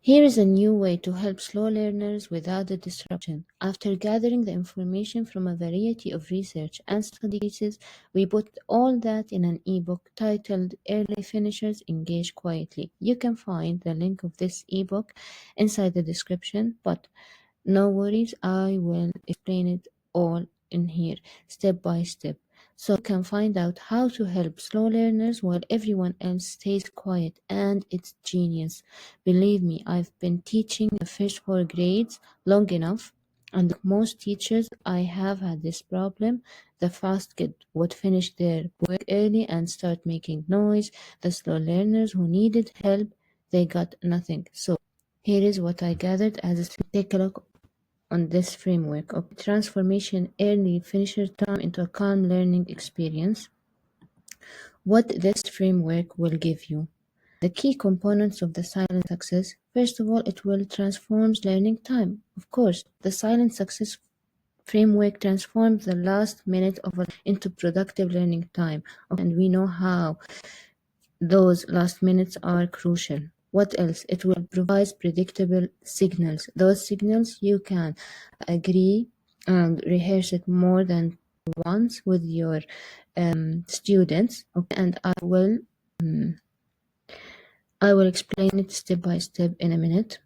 Here is a new way to help slow learners without the disruption. After gathering the information from a variety of research and study cases, we put all that in an ebook titled Early Finishers Engage Quietly. You can find the link of this ebook inside the description, but no worries, I will explain it all in here, step by step. So you can find out how to help slow learners while everyone else stays quiet, and it's genius. Believe me, I've been teaching the first 4 grades long enough, and like most teachers, I have had this problem. The fast kid would finish their work early and start making noise. The slow learners who needed help, they got nothing. So here is what I gathered as a take a look on this framework of transformation early finisher time into a calm learning experience. What this framework will give you. The key components of the silent success. First of all, it will transform learning time. Of course, the silent success framework transforms the last minute of into productive learning time. And we know how those last minutes are crucial. What else? It will provide predictable signals. Those signals you can agree and rehearse it more than once with your students. Okay, and I will explain it step by step in a minute.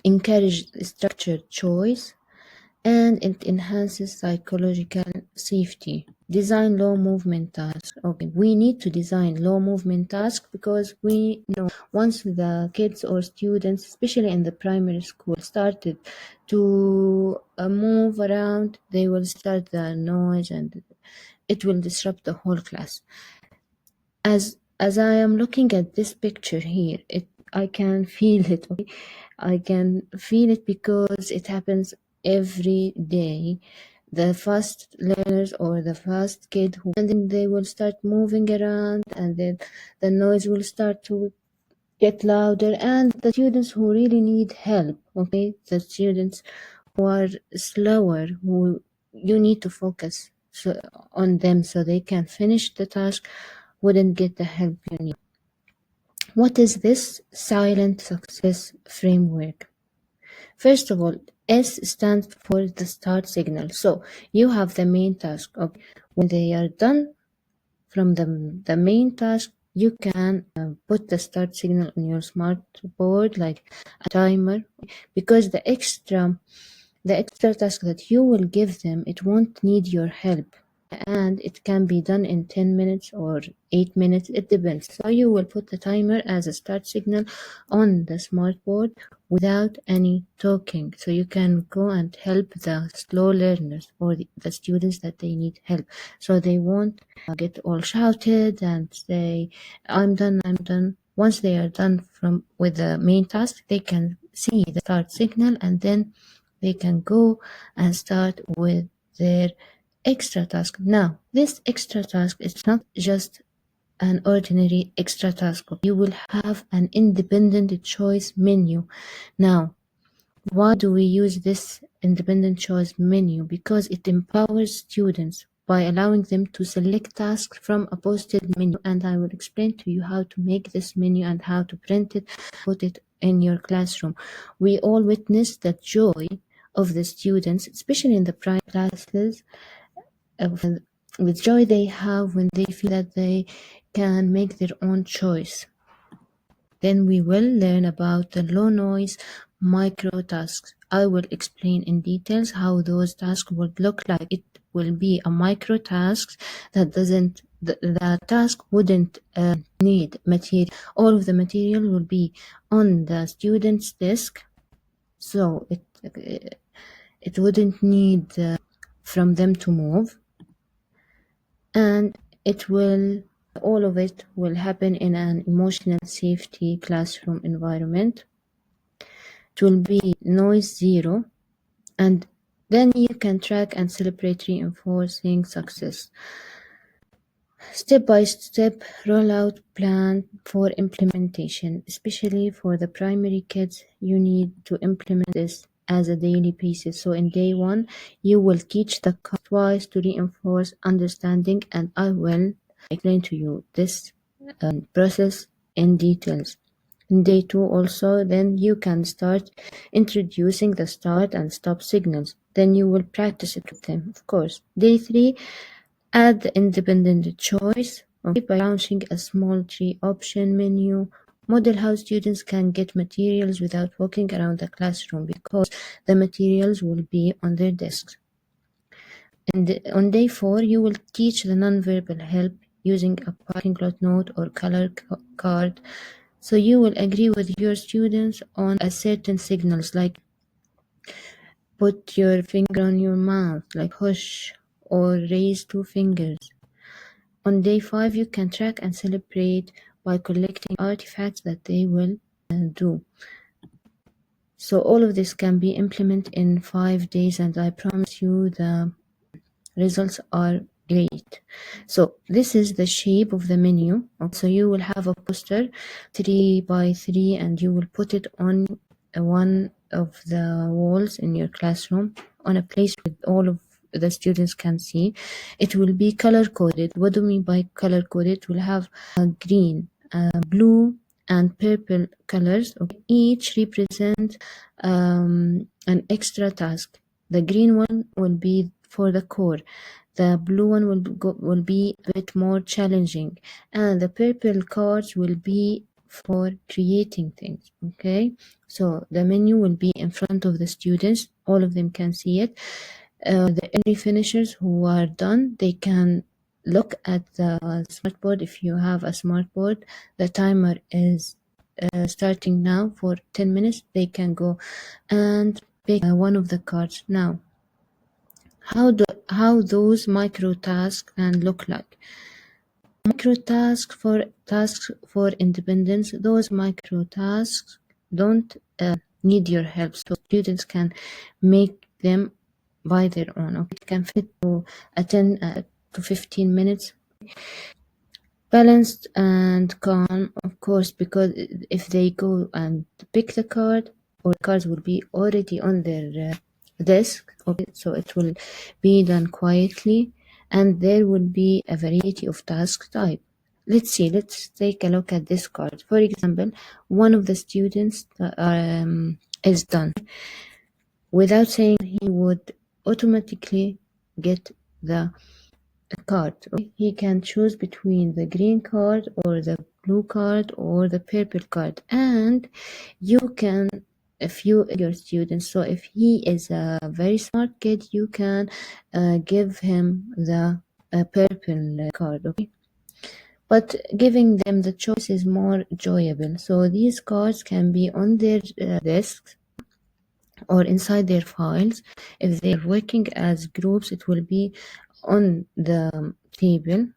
Encourage structured choice, and it enhances psychological safety. Design low movement tasks. Okay, we need to design low movement tasks because we know once the kids or students, especially in the primary school, started to move around, they will start the noise and it will disrupt the whole class. As I am looking at this picture here, I can feel it. Okay? I can feel it because it happens every day. The fast learners or the fast kid who, and then they will start moving around, and then the noise will start to get louder. And the students who really need help, okay, the students who are slower, who you need to focus on them so they can finish the task, wouldn't get the help you need. What is this silent success framework? First of all, S stands for the start signal. So you have the main task. Okay. When they are done from the main task, you can put the start signal on your smart board like a timer, because the extra task that you will give them, it won't need your help, and it can be done in 10 minutes or 8 minutes, it depends. So you will put the timer as a start signal on the smart board without any talking, so you can go and help the slow learners or the students that they need help, so they won't get all shouted and say I'm done. Once they are done with the main task, they can see the start signal, and then they can go and start with their extra task. Now, this extra task is not just an ordinary extra task. You will have an independent choice menu. Now, why do we use this independent choice menu? Because it empowers students by allowing them to select tasks from a posted menu, and I will explain to you how to make this menu and how to print it, put it in your classroom. We all witness the joy of the students, especially in the private classes, the joy they have when they feel that they can make their own choice. Then we will learn about the low noise micro tasks. I will explain in details how those tasks would look like. It will be a micro task that the task wouldn't need material. All of the material will be on the student's desk, so it wouldn't need from them to move, and all of it will happen in an emotional safety classroom environment. It will be noise zero, and then you can track and celebrate reinforcing success. Step-by-step rollout plan for implementation. Especially for the primary kids, you need to implement this as a daily basis. So in day 1, you will teach the class twice to reinforce understanding, and I will explain to you this process in details. In day 2 also, then you can start introducing the start and stop signals. Then you will practice it with them, of course. Day 3, add the independent choice, okay, by launching a small 3-option menu. Model how students can get materials without walking around the classroom, because the materials will be on their desks. And on day 4, you will teach the nonverbal help using a parking lot note or color card. So you will agree with your students on a certain signals, like put your finger on your mouth, like hush, or raise 2 fingers. On day 5, you can track and celebrate by collecting artifacts that they will do. So all of this can be implemented in 5 days, and I promise you the results are great. So this is the shape of the menu. So you will have a poster 3 by 3, and you will put it on one of the walls in your classroom, on a place with all of the students can see. It will be color coded. What do I mean by color coded? It will have green, blue, and purple colors. Okay. Each represent an extra task. The green one will be for the core. The blue one will be a bit more challenging, and the purple cards will be for creating things. Okay, so the menu will be in front of the students. All of them can see it. The early finishers who are done, they can look at the smartboard. If you have a smartboard, the timer is starting now for 10 minutes. They can go and pick one of the cards now. How those micro tasks can look like. Micro tasks for independence. Those micro tasks don't need your help, so students can make them by their own. Okay, it can fit to 10 to 15 minutes. Balanced and calm, of course, because if they go and pick the card, or cards will be already on their desk. Okay, so it will be done quietly, and there will be a variety of task type. Let's take a look at this card. For example, one of the students is done. Without saying, he would automatically get the card. Okay? He can choose between the green card or the blue card or the purple card, and you can, if your student, so if he is a very smart kid, you can give him the purple card. Okay, but giving them the choice is more enjoyable. So these cards can be on their desks or inside their files. If they're working as groups, it will be on the table.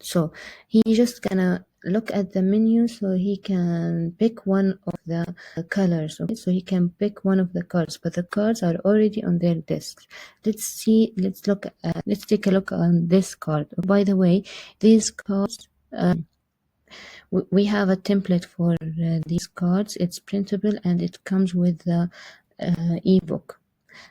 So he just gonna look at the menu, so he can pick one of the colors. Okay, so he can pick one of the cards, but the cards are already on their desks. Let's take a look on this card. By the way, these cards, we have a template for these cards. It's printable, and it comes with the ebook.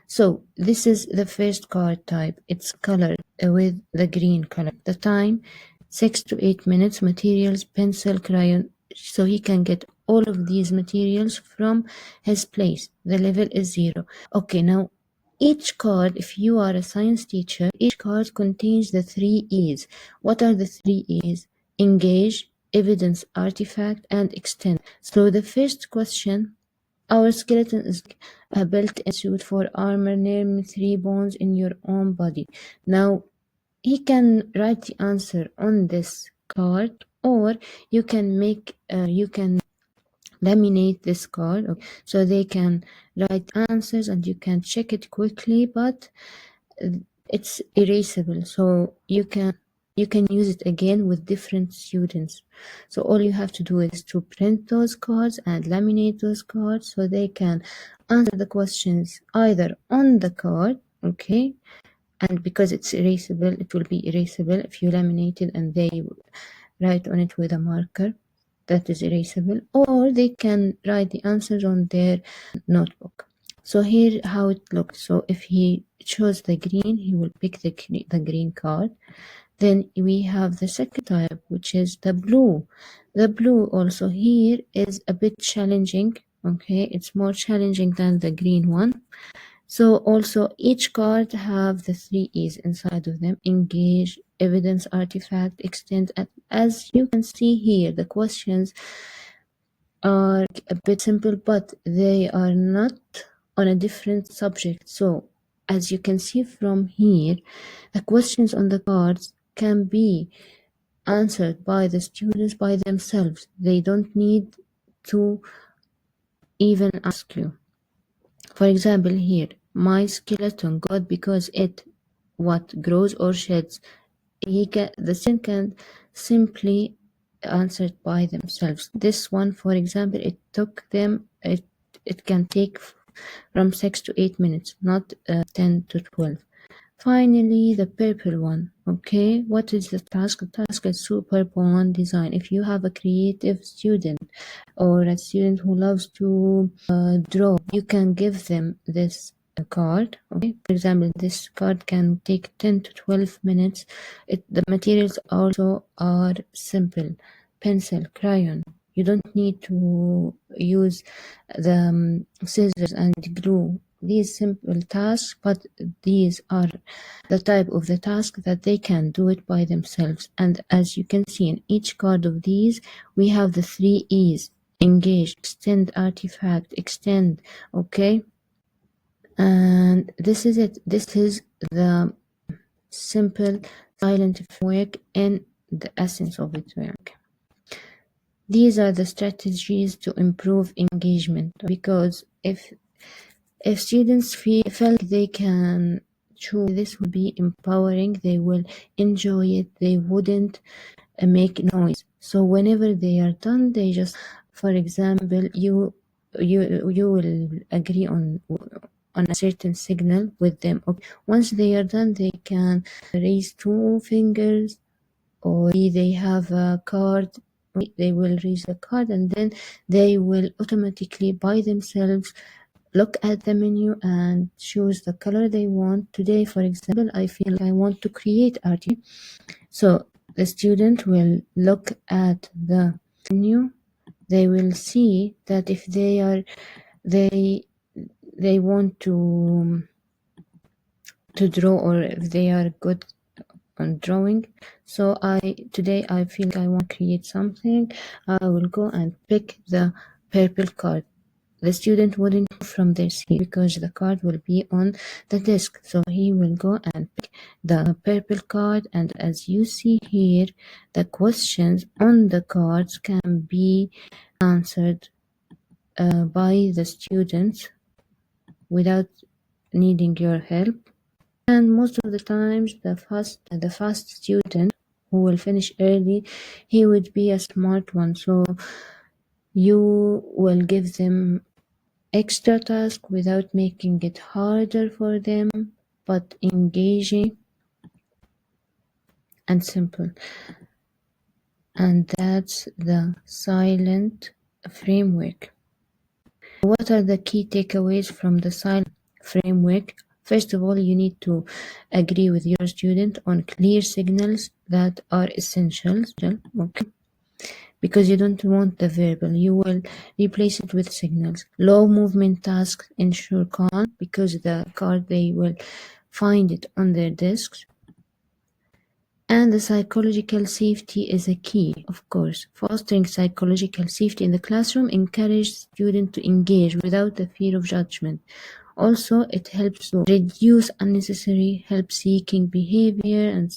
So this is the first card type. It's colored with the green color. The time, 6 to 8 minutes. Materials, pencil, crayon. So he can get all of these materials from his place. The level is 0. Okay, now each card, if you are a science teacher, each card contains the 3 E's. What are the 3 E's? Engage, evidence, artifact, and extend. So the first question, our skeleton is a built-in suit for armor. Name 3 bones in your own body. Now, he can write the answer on this card, or you can laminate this card. Okay, so they can write answers and you can check it quickly, but it's erasable, so you can use it again with different students. So all you have to do is to print those cards and laminate those cards, so they can answer the questions either on the card. Okay, and because it's erasable, it will be erasable if you laminate it and they write on it with a marker that is erasable, or they can write the answers on their notebook. So here how it looks. So if he chose the green, he will pick the green card. Then we have the second type, which is the blue. The blue also here is a bit challenging. Okay, it's more challenging than the green one. So also each card have the 3 E's inside of them: engage, evidence, artifact, extend. And as you can see here, the questions are a bit simple, but they are not on a different subject. So as you can see from here, the questions on the cards can be answered by the students by themselves. They don't need to even ask you. For example, here, my skeleton got because it what grows or sheds. The student can simply answer it by themselves. This one, for example, it can take from 6 to 8 minutes, not 10 to 12. Finally, the purple one. Okay, what is the task? The task is super one design. If you have a creative student or a student who loves to draw, you can give them this card. Okay, for example, this card can take 10 to 12 minutes. The materials also are simple: pencil, crayon. You don't need to use the scissors and glue. These simple tasks, but these are the type of the task that they can do it by themselves. And as you can see in each card of these, we have the 3 E's: engage, extend, artifact, extend. Okay, and this is it. This is the simple silent framework in the essence of its work. These are the strategies to improve engagement, because if students felt they can choose, this would be empowering. They will enjoy it. They wouldn't make noise. So whenever they are done, they just, for example, you will agree on a certain signal with them. Okay. Once they are done, they can raise 2 fingers, or they have a card. They will raise the card, and then they will automatically by themselves look at the menu and choose the color they want. Today, for example, I feel like I want to create art. So the student will look at the menu. They will see that if they want to draw, or if they are good on drawing. So today I feel like I want to create something. I will go and pick the purple card. The student wouldn't move from their seat because the card will be on the desk. So he will go and pick the purple card, and as you see here, the questions on the cards can be answered by the students without needing your help. And most of the times, the fast student who will finish early, he would be a smart one. So you will give them extra task without making it harder for them, but engaging and simple. And that's the silent framework. What are the key takeaways from the silent framework? First of all, you need to agree with your student on clear signals that are essential. Okay, because you don't want the verbal, you will replace it with signals. Low movement tasks ensure calm, because the card they will find it on their desks. And the psychological safety is a key, of course. Fostering psychological safety in the classroom encourages students to engage without the fear of judgment. Also, it helps to reduce unnecessary help-seeking behavior and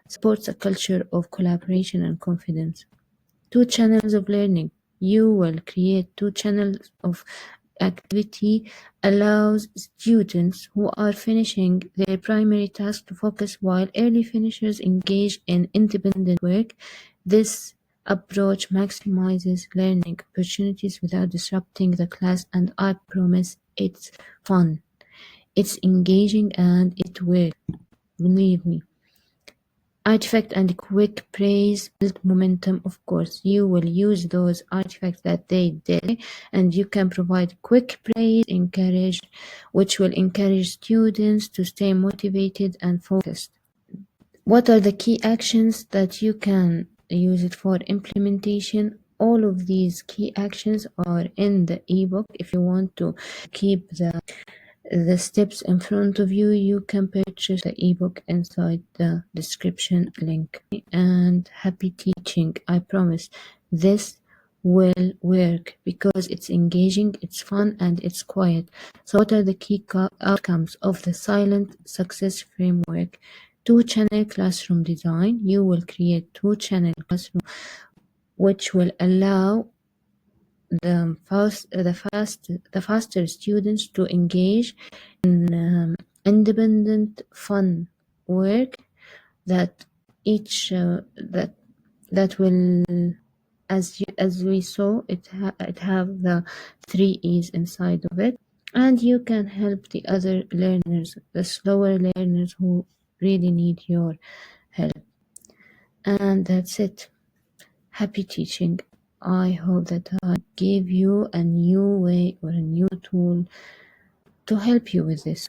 supports a culture of collaboration and confidence. 2 channels of learning. You will create 2 channels of activity, allows students who are finishing their primary task to focus while early finishers engage in independent work. This approach maximizes learning opportunities without disrupting the class, and I promise it's fun, it's engaging, and it works. Believe me. Artifact and quick praise build momentum. Of course, you will use those artifacts that they did, and you can provide quick praise, which will encourage students to stay motivated and focused. What are the key actions that you can use it for implementation. All of these key actions are in the ebook. If you want to keep the steps in front of you, you can purchase the ebook inside the description link. And happy teaching. I promise this will work because it's engaging, it's fun, and it's quiet. So what are the key outcomes of the silent success framework? Two-channel classroom design. You will create two-channel classroom which will allow the faster students to engage in independent fun work that each that will, as we saw, it have the 3 E's inside of it, and you can help the other learners, the slower learners who really need your help. And that's it. Happy teaching. I hope that I gave you a new way or a new tool to help you with this.